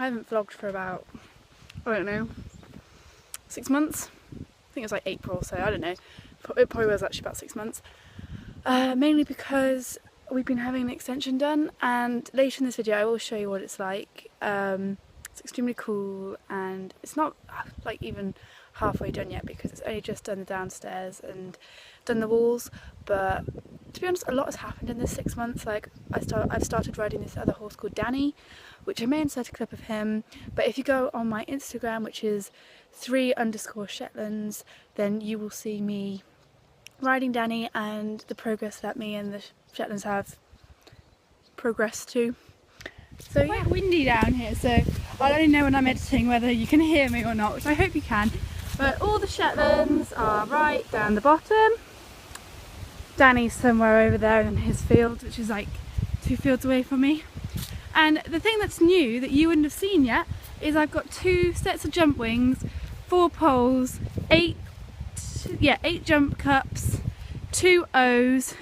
haven't vlogged for about, I don't know, 6 months. I think it was like April, so I don't know. It probably was actually about 6 months. Mainly because we've been having an extension done, and later in this video I will show you what it's like. It's extremely cool, and it's not like even halfway done yet because it's only just done the downstairs and done the walls. But to be honest, a lot has happened in this 6 months. Like I've started riding this other horse called Danny, which I may insert a clip of him, but if you go on my Instagram, which is 3_Shetlands, then you will see me riding Danny and the progress that me and the Shetlands have progressed to. So yeah, quite windy down here, so I don't know when I'm editing whether you can hear me or not, which I hope you can. But all the Shetlands are right down the bottom. Danny's somewhere over there in his field, which is like 2 fields away from me. And the thing that's new that you wouldn't have seen yet is I've got 2 sets of jump wings, 4 poles, 8 jump cups, 2 O's,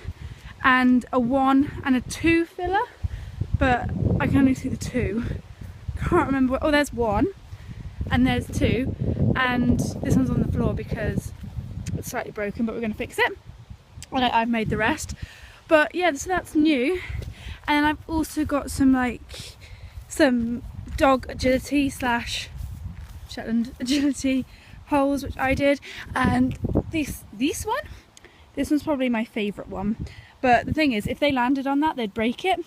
and a 1 and a 2 filler. But I can only see the 2. Can't remember. Oh, there's 1 and there's 2, and this one's on the floor because it's slightly broken, but we're going to fix it. And I've made the rest. But yeah, so that's new. And then I've also got some dog agility / Shetland agility holes, which I did. And this one's probably my favourite one. But the thing is, if they landed on that, they'd break it.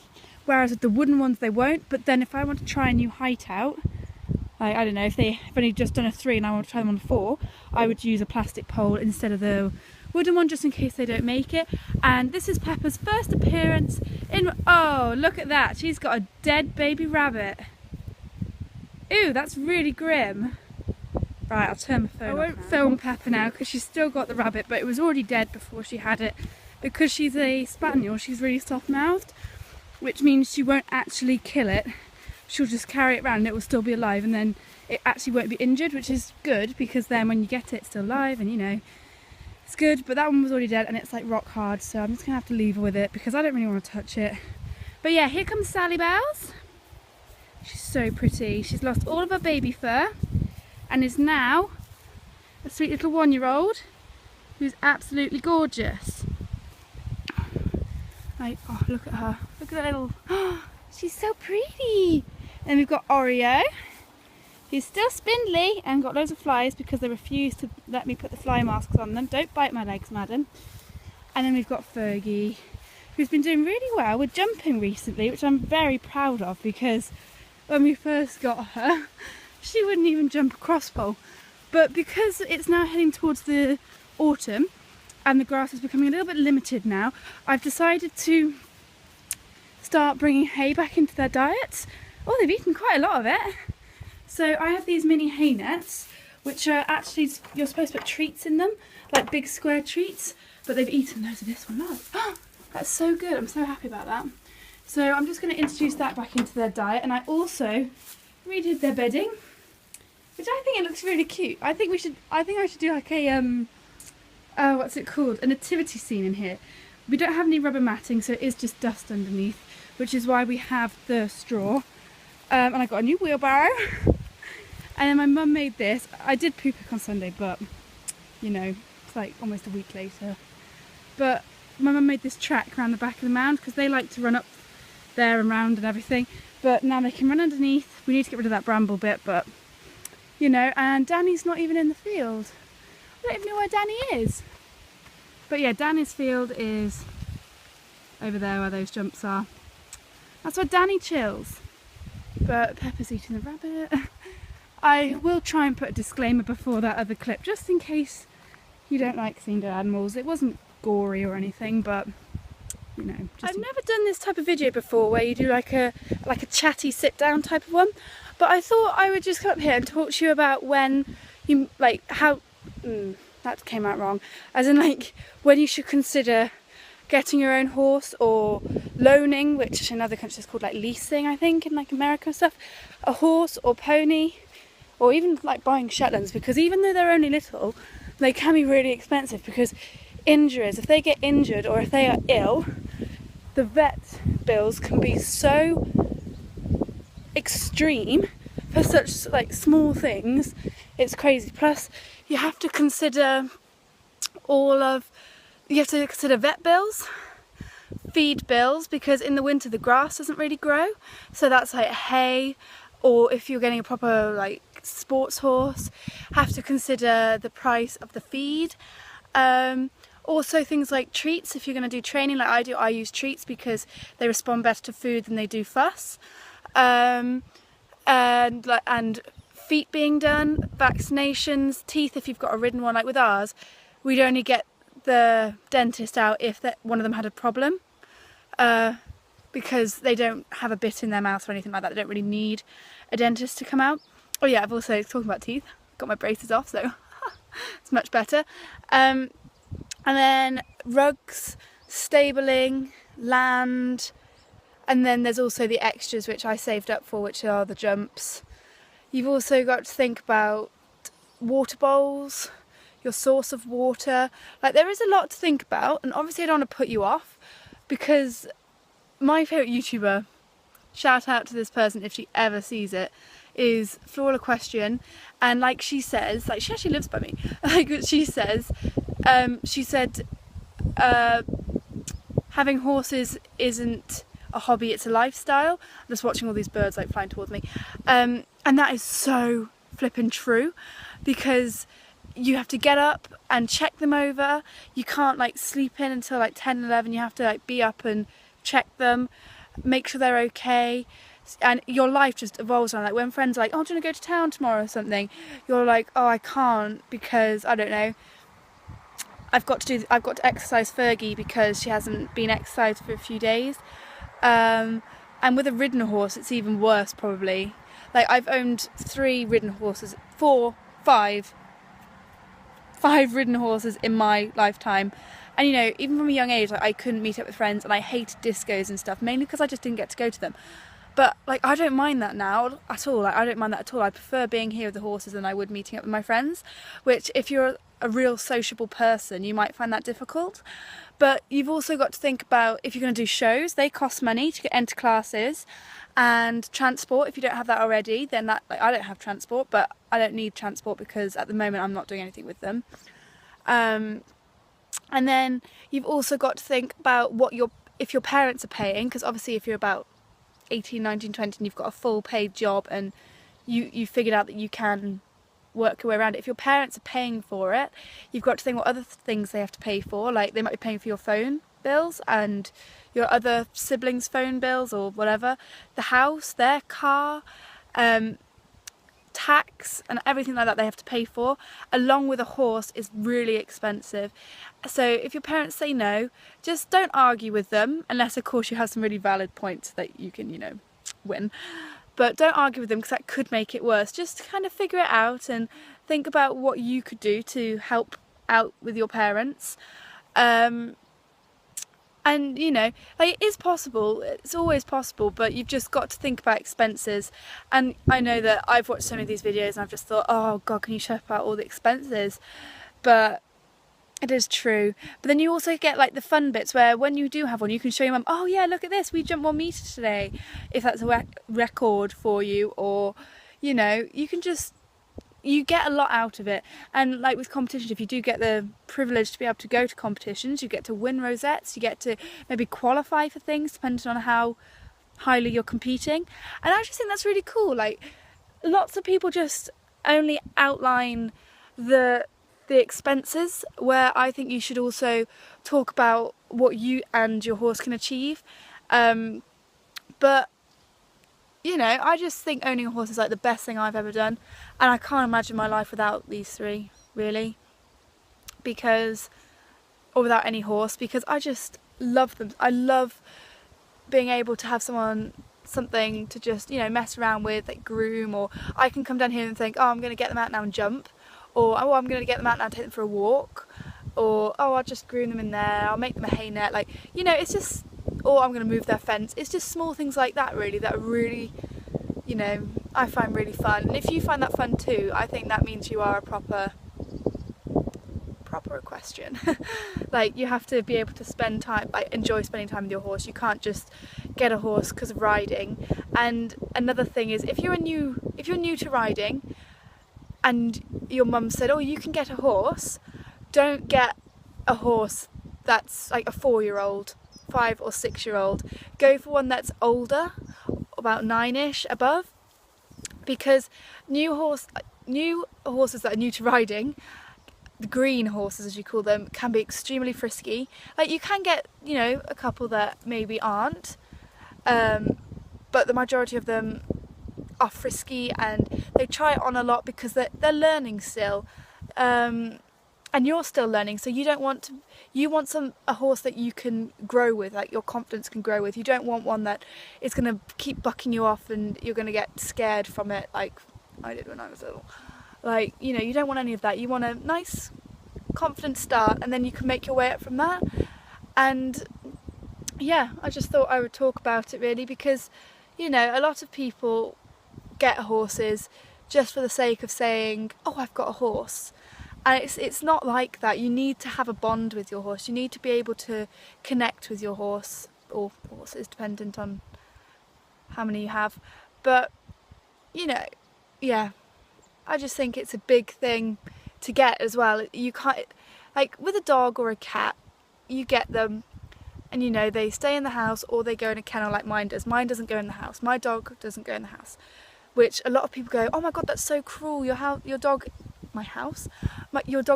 Whereas with the wooden ones, they won't. But then if I want to try a new height out, like, I don't know, if they've only just done a 3 and I want to try them on a 4, I would use a plastic pole instead of the wooden one, just in case they don't make it. And this is Pepper's first appearance in... Oh, look at that. She's got a dead baby rabbit. Ooh, that's really grim. Right, I'll turn my phone off. I won't film Pepper now because she's still got the rabbit, but it was already dead before she had it. Because she's a spaniel, she's really soft-mouthed, which means she won't actually kill it. She'll just carry it around and it will still be alive, and then it actually won't be injured, which is good because then when you get it, it's still alive and, you know, it's good. But that one was already dead and it's like rock hard, so I'm just going to have to leave her with it because I don't really want to touch it. But yeah, here comes Sally Bells. She's so pretty. She's lost all of her baby fur and is now a sweet little 1-year-old who's absolutely gorgeous. Like, oh, look at her. Look at that little... Oh, she's so pretty. And we've got Oreo. He's still spindly and got loads of flies because they refuse to let me put the fly masks on them. Don't bite my legs, madam. And then we've got Fergie, who's been doing really well with jumping recently, which I'm very proud of, because when we first got her, she wouldn't even jump a crosspole. But because it's now heading towards the autumn, and the grass is becoming a little bit limited now, I've decided to start bringing hay back into their diets. Oh, they've eaten quite a lot of it. So I have these mini hay nets, which are actually, you're supposed to put treats in them, like big square treats, but they've eaten loads of this one. Look, oh, that's so good. I'm so happy about that. So I'm just going to introduce that back into their diet, and I also redid their bedding, which I think it looks really cute. I think I should do like a what's it called? A nativity scene in here. We don't have any rubber matting, so it is just dust underneath, which is why we have the straw. And I got a new wheelbarrow. And then my mum made this. I did poop it on Sunday, but you know, it's like almost a week later. But my mum made this track around the back of the mound because they like to run up there and round and everything. But now they can run underneath. We need to get rid of that bramble bit, but you know, and Danny's not even in the field. I don't even know where Danny is. But yeah, Danny's field is over there where those jumps are. That's where Danny chills. But Pepper's eating the rabbit. I will try and put a disclaimer before that other clip, just in case you don't like seeing dead animals. It wasn't gory or anything, but you know. I've never done this type of video before where you do like a chatty sit down type of one. But I thought I would just come up here and talk to you about when you, like, how... that came out wrong. As in, like, when you should consider getting your own horse, or loaning, which in other countries is called like leasing, I think, in like America and stuff, a horse or pony, or even like buying Shetlands, because even though they're only little, they can be really expensive because injuries, if they get injured or if they are ill, the vet bills can be so extreme for such like small things, it's crazy. Plus you have to consider vet bills, feed bills, because in the winter the grass doesn't really grow, so that's like hay, or if you're getting a proper like sports horse, have to consider the price of the feed. Also things like treats, if you're going to do training like I do, I use treats because they respond better to food than they do fuss. And feet being done, vaccinations, teeth if you've got a ridden one. Like with ours, we'd only get the dentist out if one of them had a problem, because they don't have a bit in their mouth or anything like that. They don't really need a dentist to come out. Oh yeah, I've also, talking about teeth, got my braces off, so it's much better. And then rugs, stabling, land, and then there's also the extras which I saved up for, which are the jumps. You've also got to think about water bowls, your source of water. Like, there is a lot to think about, and obviously I don't want to put you off, because my favourite YouTuber, shout out to this person if she ever sees it, is Flora Question, and like she says, like she actually lives by me, like she says, she said having horses isn't a hobby, it's a lifestyle. I'm just watching all these birds like flying towards me, and that is so flippin' true, because you have to get up and check them over. You can't like sleep in until like 10, 11. You have to like be up and check them, make sure they're okay. And your life just evolves around, like when friends are like, oh, do you want to go to town tomorrow or something, you're like, oh, I can't because I don't know, I've got to exercise Fergie because she hasn't been exercised for a few days. And with a ridden horse it's even worse probably. Like I've owned 3 ridden horses, 5 ridden horses in my lifetime, and you know, even from a young age, like I couldn't meet up with friends and I hated discos and stuff, mainly because I just didn't get to go to them. But like I don't mind that now at all. Like I don't mind that at all. I prefer being here with the horses than I would meeting up with my friends, which if you're a real sociable person you might find that difficult. But you've also got to think about, if you're going to do shows, they cost money to enter classes, and transport. If you don't have that already, then that, like I don't have transport, but I don't need transport because at the moment I'm not doing anything with them. And then you've also got to think about if your parents are paying, because obviously if you're about 18, 19, 20 and you've got a full paid job and you figured out that you can work your way around it, if your parents are paying for it, you've got to think what other things they have to pay for. Like they might be paying for your phone bills and your other siblings' phone bills or whatever, the house, their car, tax and everything like that they have to pay for, along with a horse, is really expensive. So if your parents say no, just don't argue with them, unless of course you have some really valid points that you can, you know, win. But don't argue with them because that could make it worse. Just kind of figure it out and think about what you could do to help out with your parents. And you know, like, it is possible, it's always possible, but you've just got to think about expenses. And I know that I've watched so many of these videos and I've just thought, oh god, can you shut up about all the expenses? But it is true. But then you also get like the fun bits where when you do have one, you can show your mum, oh yeah, look at this, we jumped 1 metre today, if that's a record for you. Or, you know, you get a lot out of it. And like with competitions, if you do get the privilege to be able to go to competitions, you get to win rosettes, you get to maybe qualify for things depending on how highly you're competing. And I just think that's really cool. Like, lots of people just only outline the expenses, where I think you should also talk about what you and your horse can achieve. But you know, I just think owning a horse is like the best thing I've ever done, and I can't imagine my life without these 3, really, or without any horse, because I just love them. I love being able to have something to just, you know, mess around with, like groom, or I can come down here and think, oh, I'm going to get them out now and jump, or oh, I'm going to get them out now and take them for a walk, or oh, I'll just groom them in there, I'll make them a hay net, like, you know, it's just, or I'm going to move their fence. It's just small things like that really that are really, you know, I find really fun. And if you find that fun too, I think that means you are a proper proper equestrian. Like, you have to be able to spend time, like enjoy spending time with your horse. You can't just get a horse because of riding. And another thing is, if you're new to riding and your mum said, oh, you can get a horse, don't get a horse that's like a 4-year-old, 5 or 6-year-old. Go for one that's older, about 9ish above, because new horses that are new to riding, the green horses as you call them, can be extremely frisky. Like, you can get, you know, a couple that maybe aren't, but the majority of them are frisky, and they try it on a lot because they're learning still, and you're still learning. So you want a horse that you can grow with, like your confidence can grow with. You don't want one that is going to keep bucking you off and you're going to get scared from it, like I did when I was little. Like, you know, you don't want any of that. You want a nice, confident start, and then you can make your way up from that. And yeah, I just thought I would talk about it really, because, you know, a lot of people get horses just for the sake of saying, oh, I've got a horse. And it's not like that. You need to have a bond with your horse. You need to be able to connect with your horse, or horses, dependent on how many you have. But, you know, yeah, I just think it's a big thing to get as well. You can't, like with a dog or a cat, you get them and, you know, they stay in the house or they go in a kennel like mine does. Mine doesn't go in the house. My dog doesn't go in the house, which a lot of people go, oh my God, that's so cruel. Your dog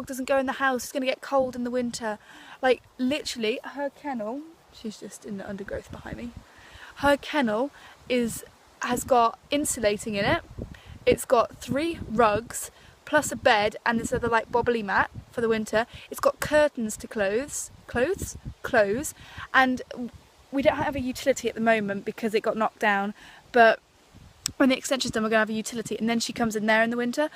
doesn't go in the house. It's going to get cold in the winter. Like, literally, her kennel, she's just in the undergrowth behind me. Her kennel has got insulating in it. It's got 3 rugs plus a bed and this other like bobbly mat for the winter. It's got curtains to close, and we don't have a utility at the moment because it got knocked down, but when the extension's done we're going to have a utility, and then she comes in there in the winter.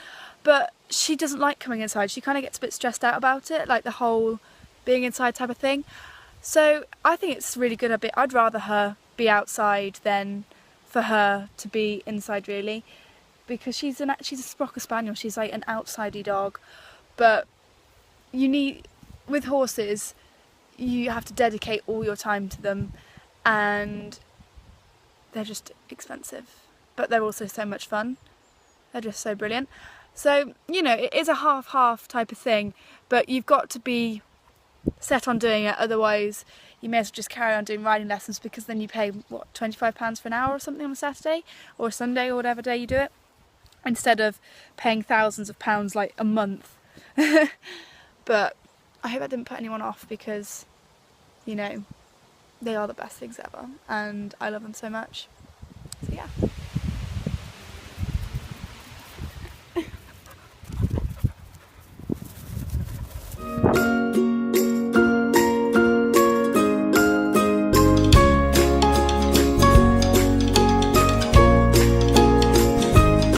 But she doesn't like coming inside. She kind of gets a bit stressed out about it, like the whole being inside type of thing. So I think it's really good. I'd rather her be outside than for her to be inside, really, because she's a Sprocker Spaniel. She's like an outsidey dog. But with horses, you have to dedicate all your time to them, and they're just expensive, but they're also so much fun. They're just so brilliant. So, you know, it is a half-half type of thing, but you've got to be set on doing it, otherwise you may as well just carry on doing riding lessons, because then you pay, what, £25 for an hour or something on a Saturday or a Sunday or whatever day you do it, instead of paying thousands of pounds like a month. But I hope I didn't put anyone off, because, you know, they are the best things ever and I love them so much. So yeah.